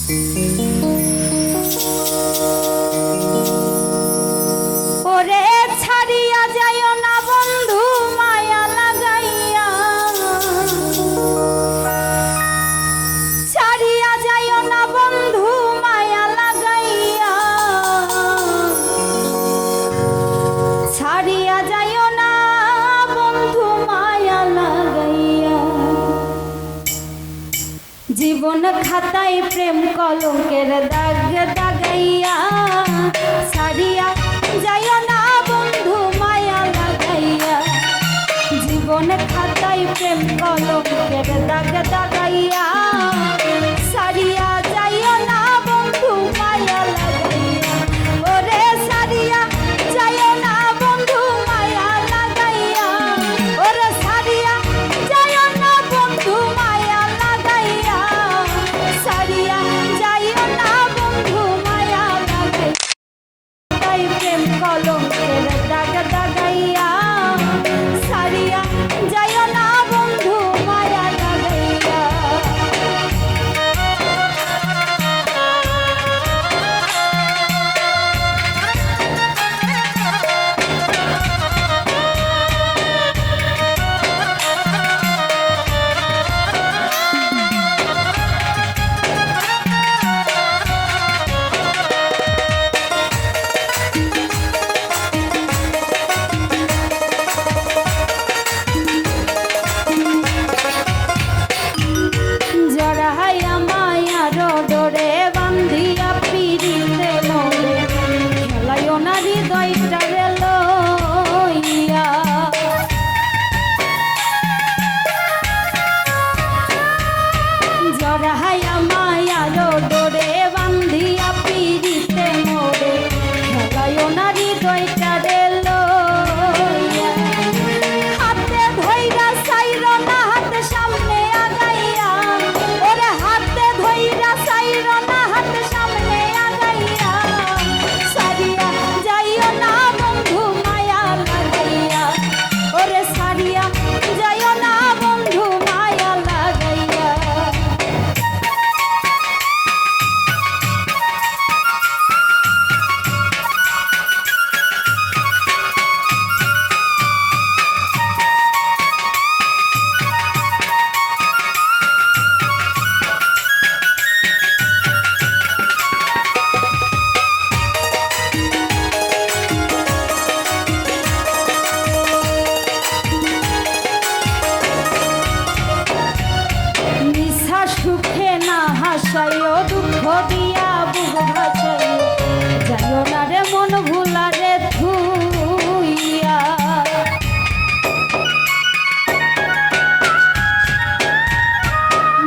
ওরে ছাড়িয়া যাইও না বন্ধু মায়া লাগাইয়া, ছাড়িয়া যাইও না বন্ধু মায়া লাগাইয়া, ছাড়িয়া যাইও না বন্ধু মায়া লাগাইয়া। জীবন খাতায় প্রেম কলঙ্কের দাগ দাগাইয়া, ছাড়িয়া যাইও না বন্ধু মায়া লাগাইয়া। জীবন খাতায় প্রেম কলঙ্কের দাগ দাগাইয়া, ছাড়িয়া যাইও না বন্ধু মায়া লাগাইয়া। ওরে ছাড়িয়া যাইও না বন্ধু মায়া লাগাইয়া, ওরে ছাড়িয়া যাইও না বন্ধু মায়া লাগাইয়া, ছাড়িয়া যাইও না বন্ধু মায়া লাগাইয়া। তাই প্রেম কলঙ্কের দাগ দাগাইয়া, ছাড়িয়া যাইও না বন্ধু মায়া লাগাইয়া। জড়াইয়া মায়ার ডোরে বান্ধিয়া পিড়িতে মোরে, খেলাইও না হৃদয়টারে লইয়া। জড়াইয়া মায়ার ডোরে বান্ধিয়া পিড়িতে মোরে, খেলাইও না হৃদয়টারে লইয়া। হাতে ধইরা চাইরো না হাত সামনে আগাইয়া, ওরে হাতে ধইরা চাইরো না হাত সামনে আগাইয়া, ছাড়িয়া যাইও না বন্ধু মায়া লাগাইয়া, ওরে ছাড়িয়া যাইও না বন্ধু মায়া লাগাইয়া। নিশা সুখে না হাসাইও, দুঃখ দিয়া বুক ভাসাইও, যাইও না রে মন ভুলা রে থুইয়া।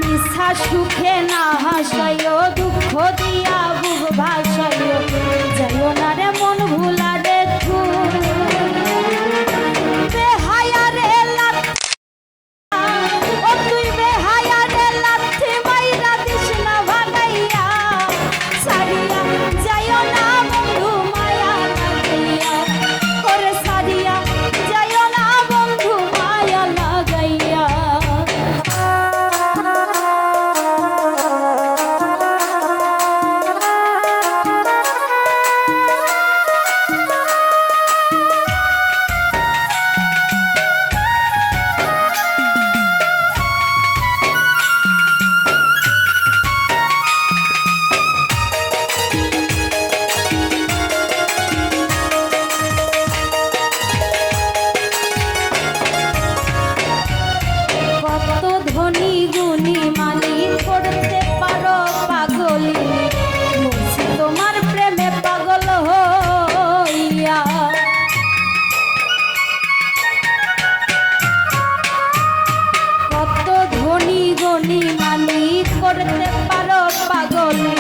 নিশা সুখে না হাসাইও, দুঃখ দিয়া বুক ভাসাইও, যাইও না রে মন ভুলা রে থুইয়া। বেহায়া রে ও তুই বেহায়া রে লাথি মাইরা দিস না ভাগাইয়া, ছাড়িয়া যাইও না বন্ধু মায়া লাগাইয়া, ওরে ছাড়িয়া যাইও না বন্ধু মায়া লাগাইয়া। কত ধনী গুণী মালিক করতে পারো পাগলি, বলছি তোমার প্রেমে পাগল হইয়া। কত ধনী গুণী মালিক করতে পারো পাগলি,